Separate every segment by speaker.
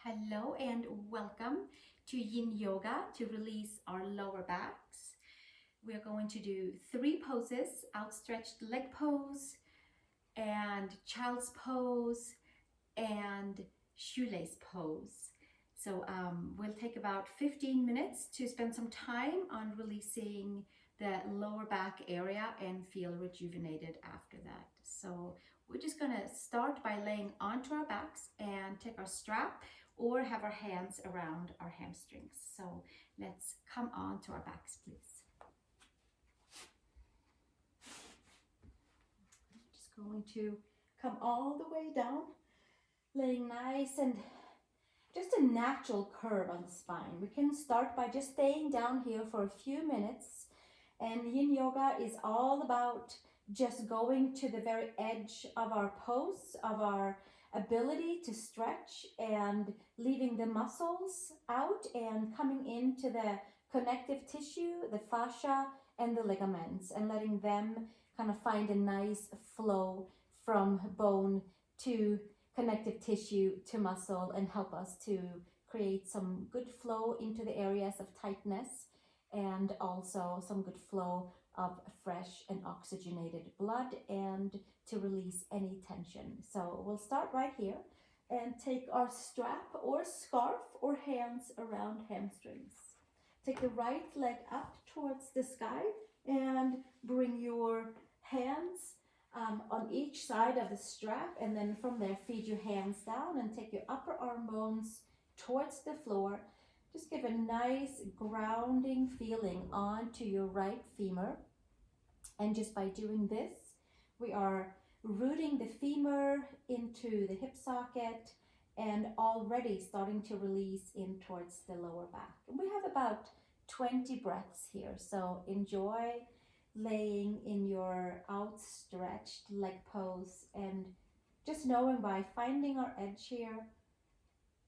Speaker 1: Hello and welcome to Yin Yoga to release our lower backs. We're going to do 3 poses: Outstretched Leg Pose and Child's Pose and Shoelace Pose. So we'll take about 15 minutes to spend some time on releasing the lower back area and feel rejuvenated after that. So we're just going to start by laying onto our backs and take our strap or have our hands around our hamstrings. So let's come on to our backs, please. Just going to come all the way down, laying nice and just a natural curve on the spine. We can start by just staying down here for a few minutes. And Yin Yoga is all about just going to the very edge of our pose, of our ability to stretch and leaving the muscles out and coming into the connective tissue, the fascia and the ligaments, and letting them kind of find a nice flow from bone to connective tissue to muscle and help us to create some good flow into the areas of tightness and also some good flow of fresh and oxygenated blood and to release any tension. So we'll start right here and take our strap or scarf or hands around hamstrings. Take the right leg up towards the sky and bring your hands on each side of the strap, and then from there feed your hands down and take your upper arm bones towards the floor. Just give a nice grounding feeling onto your right femur. And just by doing this, we are rooting the femur into the hip socket and already starting to release in towards the lower back. And we have about 20 breaths here, so enjoy laying in your outstretched leg pose and just knowing by finding our edge here,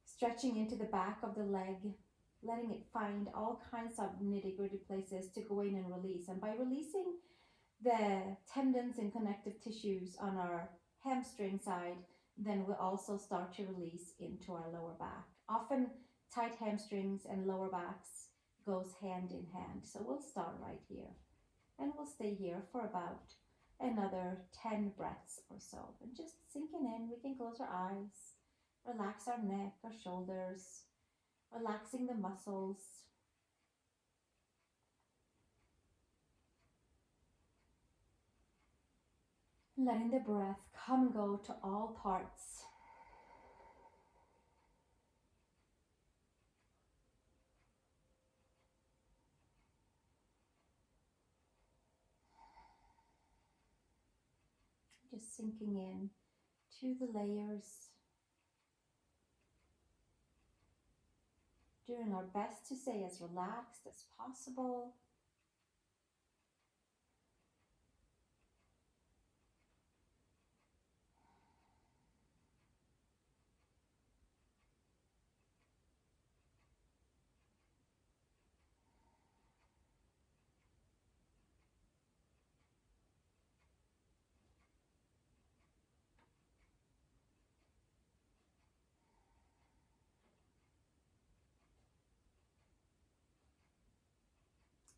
Speaker 1: stretching into the back of the leg, letting it find all kinds of nitty-gritty places to go in and release. And by releasing the tendons and connective tissues on our hamstring side, then we'll also start to release into our lower back. Often tight hamstrings and lower backs goes hand in hand. So we'll start right here. And we'll stay here for about another 10 breaths or so. And just sinking in, we can close our eyes, relax our neck, our shoulders, relaxing the muscles. Letting the breath come and go to all parts. Just sinking in to the layers. Doing our best to stay as relaxed as possible.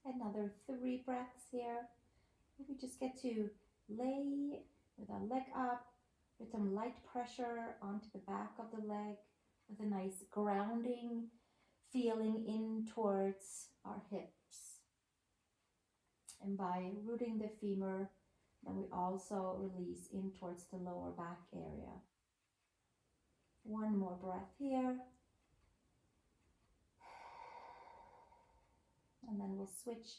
Speaker 1: Another 3 breaths here. We just get to lay with our leg up, with some light pressure onto the back of the leg, with a nice grounding feeling in towards our hips. And by rooting the femur, then we also release in towards the lower back area. One more breath here. And then we'll switch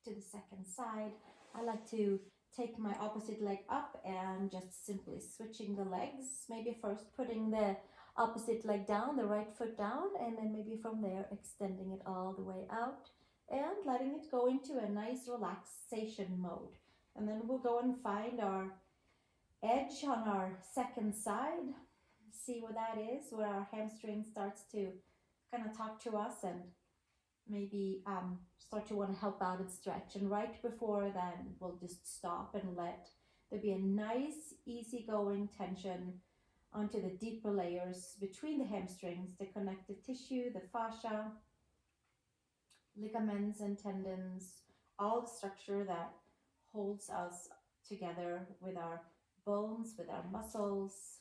Speaker 1: to the second side. I like to take my opposite leg up and just simply switching the legs. Maybe first putting the opposite leg down, the right foot down, and then maybe from there extending it all the way out and letting it go into a nice relaxation mode. And then we'll go and find our edge on our second side. See what that is, where our hamstring starts to kind of talk to us and maybe start to want to help out and stretch. And right before then, we'll just stop and let there be a nice, easygoing tension onto the deeper layers between the hamstrings, the connective tissue, the fascia, ligaments and tendons, all the structure that holds us together with our bones, with our muscles,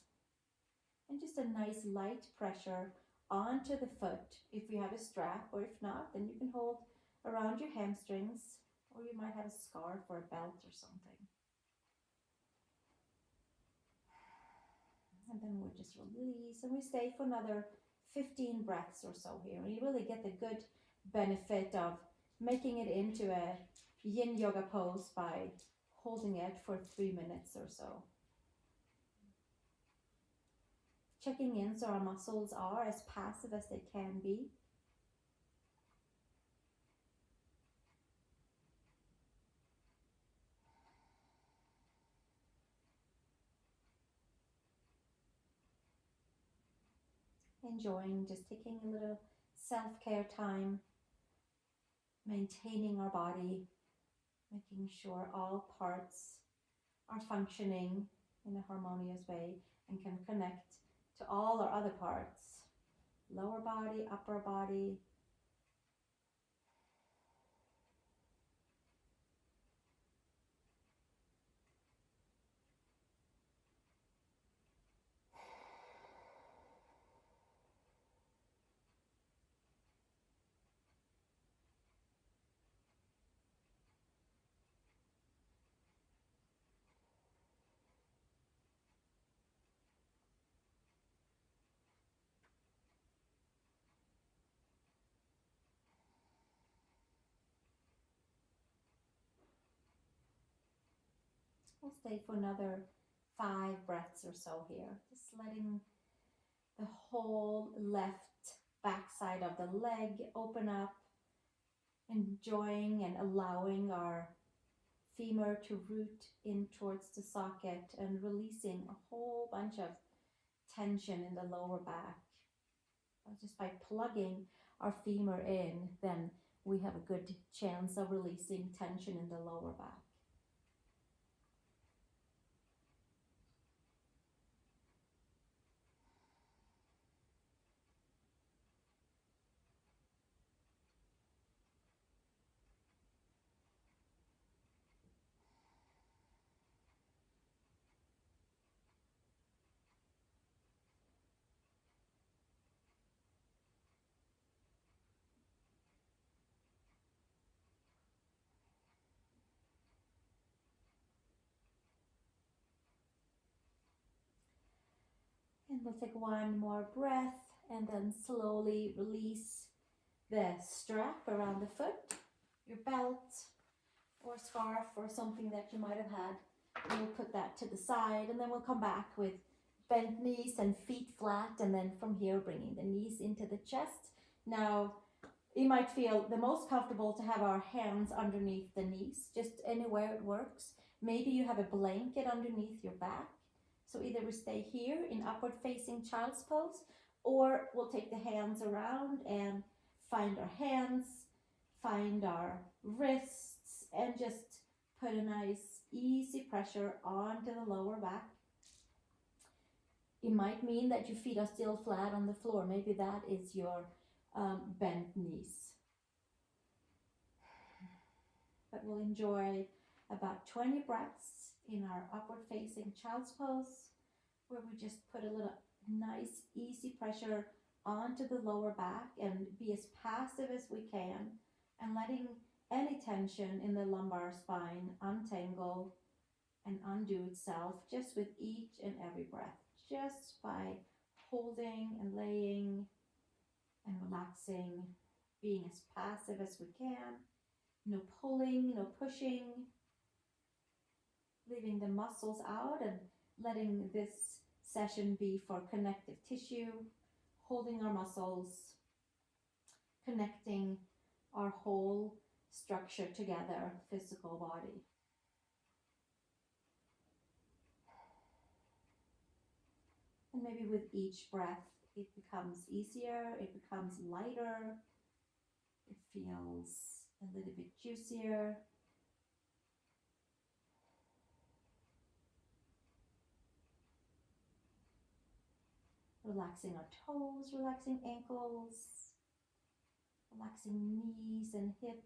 Speaker 1: and just a nice light pressure onto the foot if you have a strap, or if not, then you can hold around your hamstrings, or you might have a scarf or a belt or something. And then we'll just release, and we stay for another 15 breaths or so here. And you really get the good benefit of making it into a Yin Yoga pose by holding it for 3 minutes or so. Checking in so our muscles are as passive as they can be. Enjoying just taking a little self-care time, maintaining our body, making sure all parts are functioning in a harmonious way and can connect to all our other parts, lower body, upper body. We'll stay for another 5 breaths or so here, just letting the whole left backside of the leg open up, enjoying and allowing our femur to root in towards the socket and releasing a whole bunch of tension in the lower back. Just by plugging our femur in, then we have a good chance of releasing tension in the lower back. And we'll take one more breath and then slowly release the strap around the foot, your belt or scarf or something that you might have had. And we'll put that to the side, and then we'll come back with bent knees and feet flat, and then from here bringing the knees into the chest. Now, you might feel the most comfortable to have our hands underneath the knees, just anywhere it works. Maybe you have a blanket underneath your back. So either we stay here in upward facing child's pose, or we'll take the hands around and find our hands, find our wrists, and just put a nice easy pressure onto the lower back. It might mean that your feet are still flat on the floor. Maybe that is your bent knees. But we'll enjoy about 20 breaths in our upward facing child's pose, where we just put a little nice easy pressure onto the lower back and be as passive as we can, and letting any tension in the lumbar spine untangle and undo itself just with each and every breath, just by holding and laying and relaxing, being as passive as we can. No pulling, no pushing, leaving the muscles out and letting this session be for connective tissue, holding our muscles, connecting our whole structure together, physical body. And maybe with each breath, it becomes easier, it becomes lighter, it feels a little bit juicier. Relaxing our toes, relaxing ankles, relaxing knees and hips.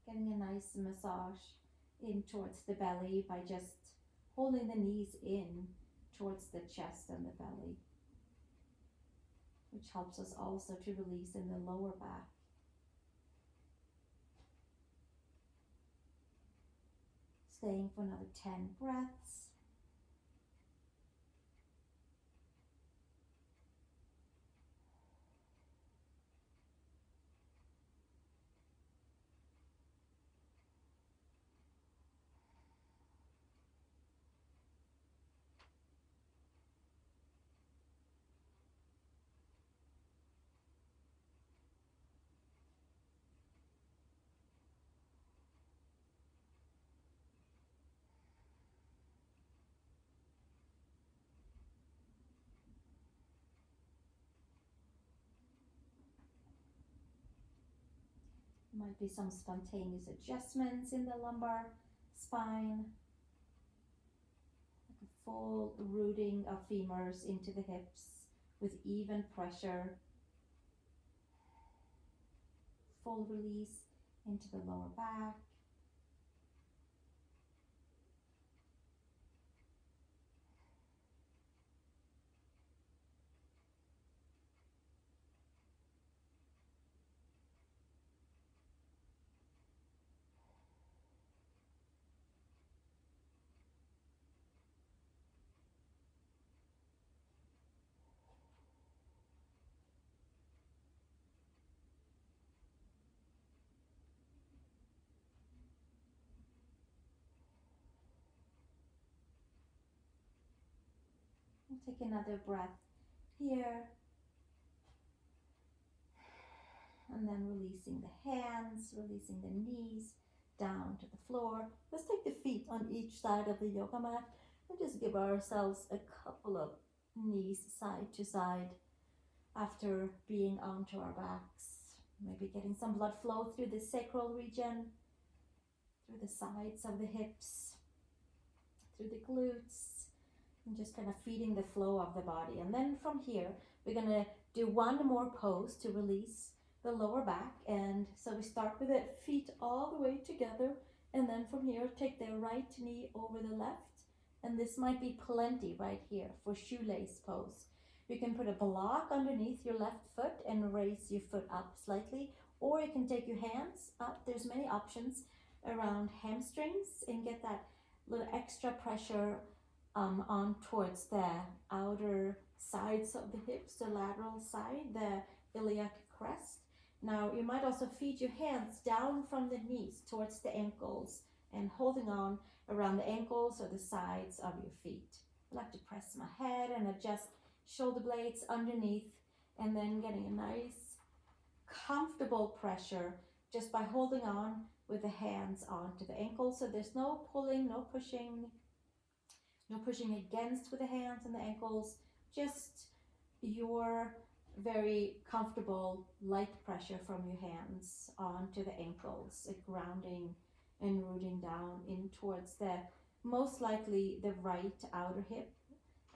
Speaker 1: Getting a nice massage in towards the belly by just holding the knees in towards the chest and the belly, which helps us also to release in the lower back. Staying for another 10 breaths. Might be some spontaneous adjustments in the lumbar spine, like a full rooting of femurs into the hips with even pressure. Full release into the lower back. We'll take another breath here. And then releasing the hands, releasing the knees down to the floor. Let's take the feet on each side of the yoga mat and just give ourselves a couple of knees side to side after being onto our backs. Maybe getting some blood flow through the sacral region, through the sides of the hips, through the glutes, and just kind of feeding the flow of the body. And then from here, we're going to do one more pose to release the lower back. And so we start with the feet all the way together, and then from here take the right knee over the left, and this might be plenty right here for shoelace pose. You can put a block underneath your left foot and raise your foot up slightly, or you can take your hands up. There's many options around hamstrings and get that little extra pressure on towards the outer sides of the hips, the lateral side, the iliac crest. Now you might also feed your hands down from the knees towards the ankles and holding on around the ankles or the sides of your feet. I like to press my head and adjust shoulder blades underneath, and then getting a nice comfortable pressure just by holding on with the hands onto the ankles. So there's no pulling, no pushing against with the hands and the ankles, just your very comfortable light pressure from your hands onto the ankles, grounding and rooting down in towards the most likely the right outer hip.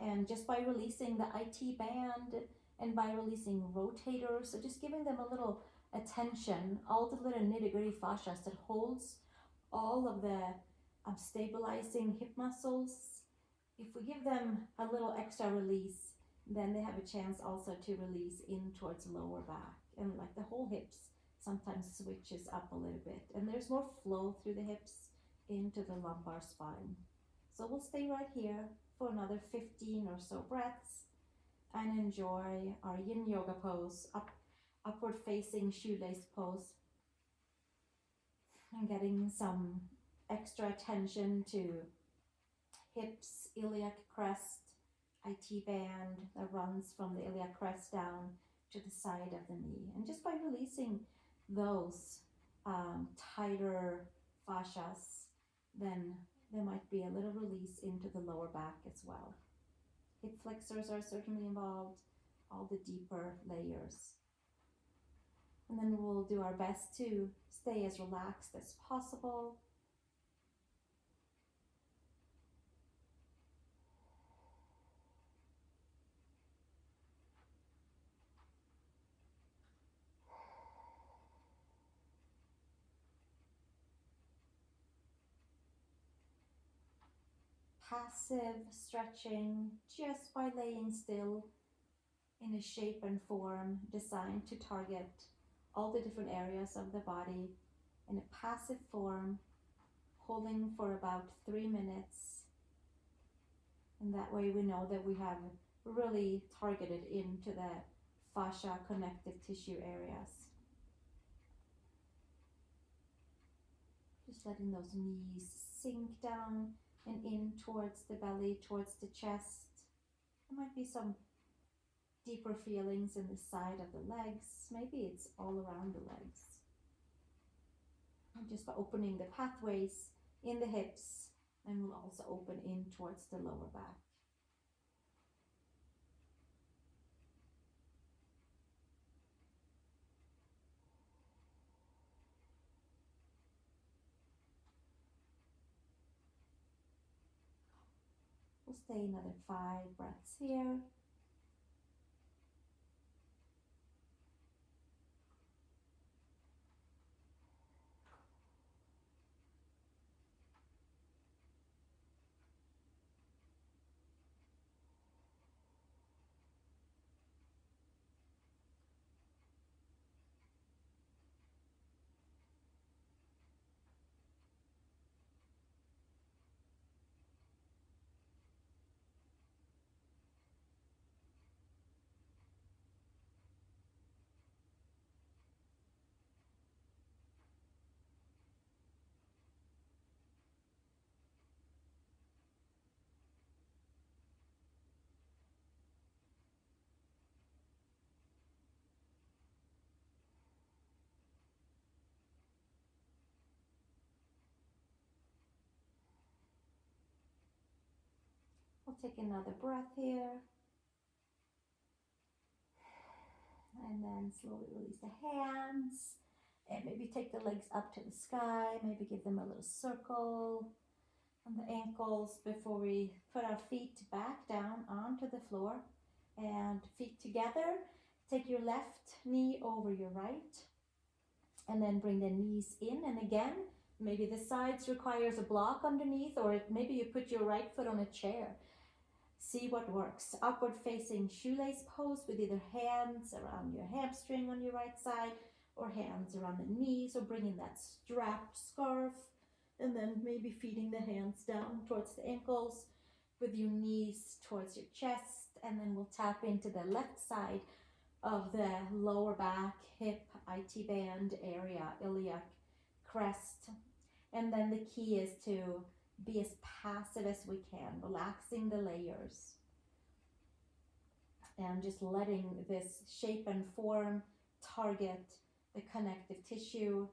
Speaker 1: And just by releasing the IT band and by releasing rotators, so just giving them a little attention, all the little nitty-gritty fascias that holds all of the stabilizing hip muscles. If we give them a little extra release, then they have a chance also to release in towards lower back, and like the whole hips sometimes switches up a little bit, and there's more flow through the hips into the lumbar spine. So we'll stay right here for another 15 or so breaths and enjoy our Yin Yoga pose, upward facing shoelace pose, and getting some extra attention to hips, iliac crest, IT band that runs from the iliac crest down to the side of the knee. And just by releasing those tighter fascias, then there might be a little release into the lower back as well. Hip flexors are certainly involved, all the deeper layers. And then we'll do our best to stay as relaxed as possible. Passive stretching just by laying still in a shape and form designed to target all the different areas of the body in a passive form, holding for about 3 minutes. And that way we know that we have really targeted into the fascia connective tissue areas. Just letting those knees sink down and in towards the belly, towards the chest. There might be some deeper feelings in the side of the legs. Maybe it's all around the legs. And just by opening the pathways in the hips, and we'll also open in towards the lower back. We'll stay another 5 breaths here. We'll take another breath here. And then slowly release the hands. And maybe take the legs up to the sky. Maybe give them a little circle on the ankles before we put our feet back down onto the floor. And feet together. Take your left knee over your right. And then bring the knees in. And again, maybe the sides requires a block underneath, or maybe you put your right foot on a chair. See what works. Upward facing shoelace pose with either hands around your hamstring on your right side or hands around the knees, or bringing that strapped scarf, and then maybe feeding the hands down towards the ankles with your knees towards your chest. And then we'll tap into the left side of the lower back, hip, IT band area, iliac crest. And then the key is to be as passive as we can, relaxing the layers. And just letting this shape and form target the connective tissue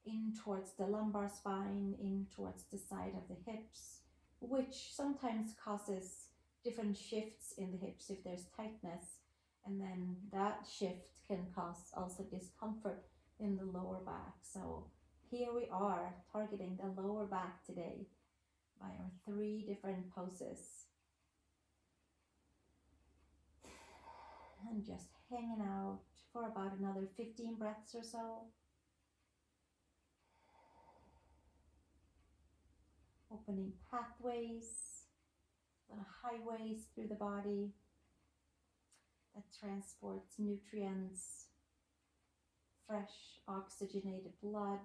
Speaker 1: in towards the lumbar spine, in towards the side of the hips, which sometimes causes different shifts in the hips if there's tightness. And then that shift can cause also discomfort in the lower back. So here we are targeting the lower back today by our 3 different poses. And just hanging out for about another 15 breaths or so. Opening pathways, little highways through the body that transports nutrients, fresh oxygenated blood.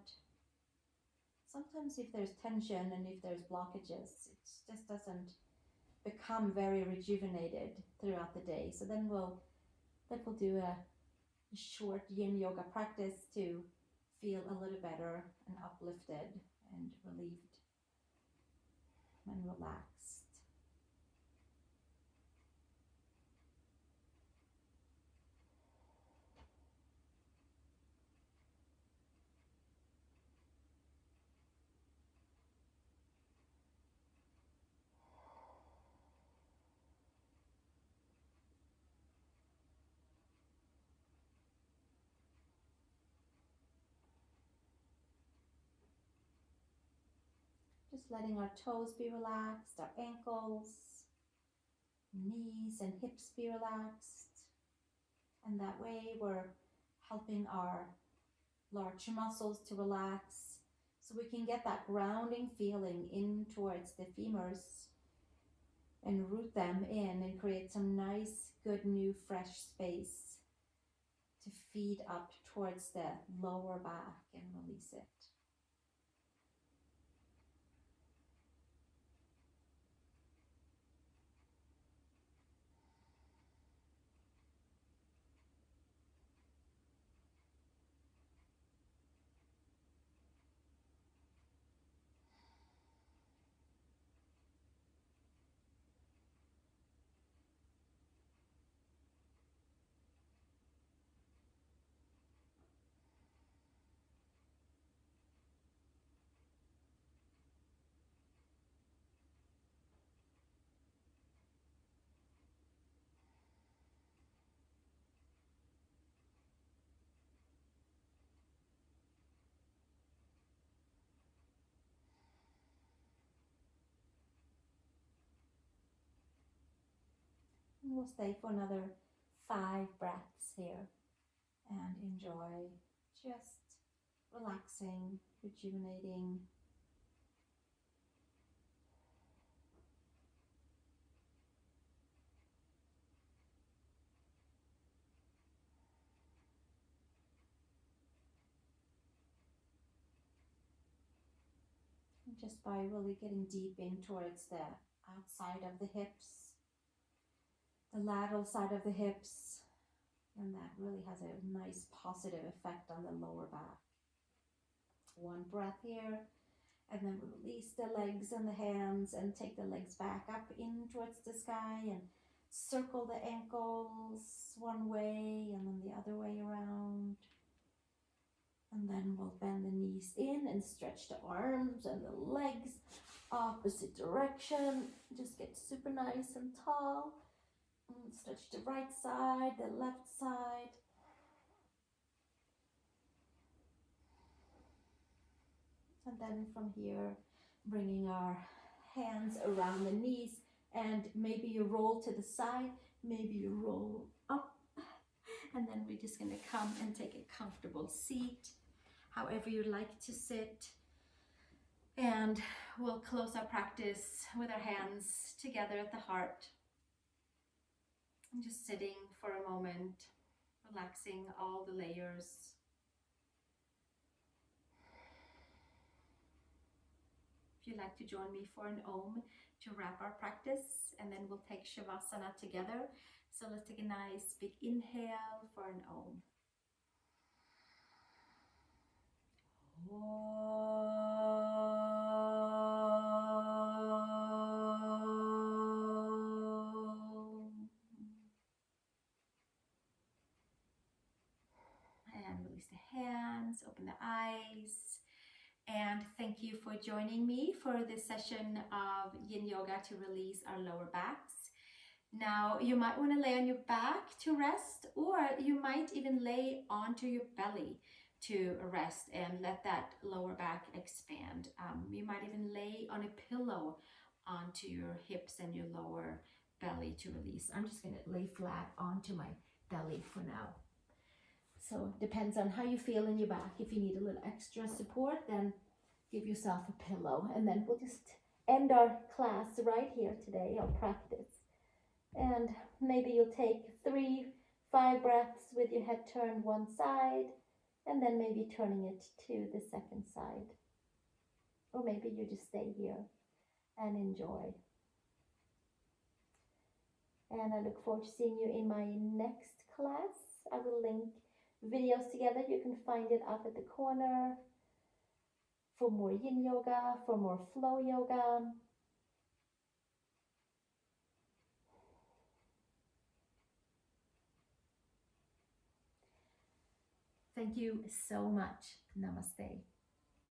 Speaker 1: Sometimes if there's tension and if there's blockages, it just doesn't become very rejuvenated throughout the day. So then we'll do a short Yin Yoga practice to feel a little better and uplifted and relieved and relaxed. Just letting our toes be relaxed, our ankles, knees and hips be relaxed. And that way we're helping our large muscles to relax so we can get that grounding feeling in towards the femurs and root them in and create some nice, good, new, fresh space to feed up towards the lower back and release it. And we'll stay for another 5 breaths here and enjoy just relaxing, rejuvenating. And just by really getting deep in towards the outside of the hips, the lateral side of the hips, and that really has a nice positive effect on the lower back. 1 breath here, and then release the legs and the hands and take the legs back up in towards the sky and circle the ankles one way and then the other way around. And then we'll bend the knees in and stretch the arms and the legs opposite direction. Just get super nice and tall. And stretch the right side, the left side. And then from here, bringing our hands around the knees, and maybe you roll to the side, maybe you roll up. And then we're just gonna come and take a comfortable seat, however you like to sit. And we'll close our practice with our hands together at the heart. And just sitting for a moment, relaxing all the layers. If you'd like to join me for an Om to wrap our practice, and then we'll take Shavasana together. So let's take a nice big inhale for an Om. And release the hands, open the eyes. And thank you for joining me for this session of Yin Yoga to release our lower backs. Now, you might want to lay on your back to rest, or you might even lay onto your belly to rest and let that lower back expand. You might even lay on a pillow onto your hips and your lower belly to release. I'm just going to lay flat onto my belly for now. So it depends on how you feel in your back. If you need a little extra support, then give yourself a pillow. And then we'll just end our class right here today, our practice. And maybe you'll take 3-5 breaths with your head turned one side, and then maybe turning it to the second side. Or maybe you just stay here and enjoy. And I look forward to seeing you in my next class. I will link videos together. You can find it up at the corner for more Yin Yoga, for more Flow Yoga. Thank you so much. Namaste.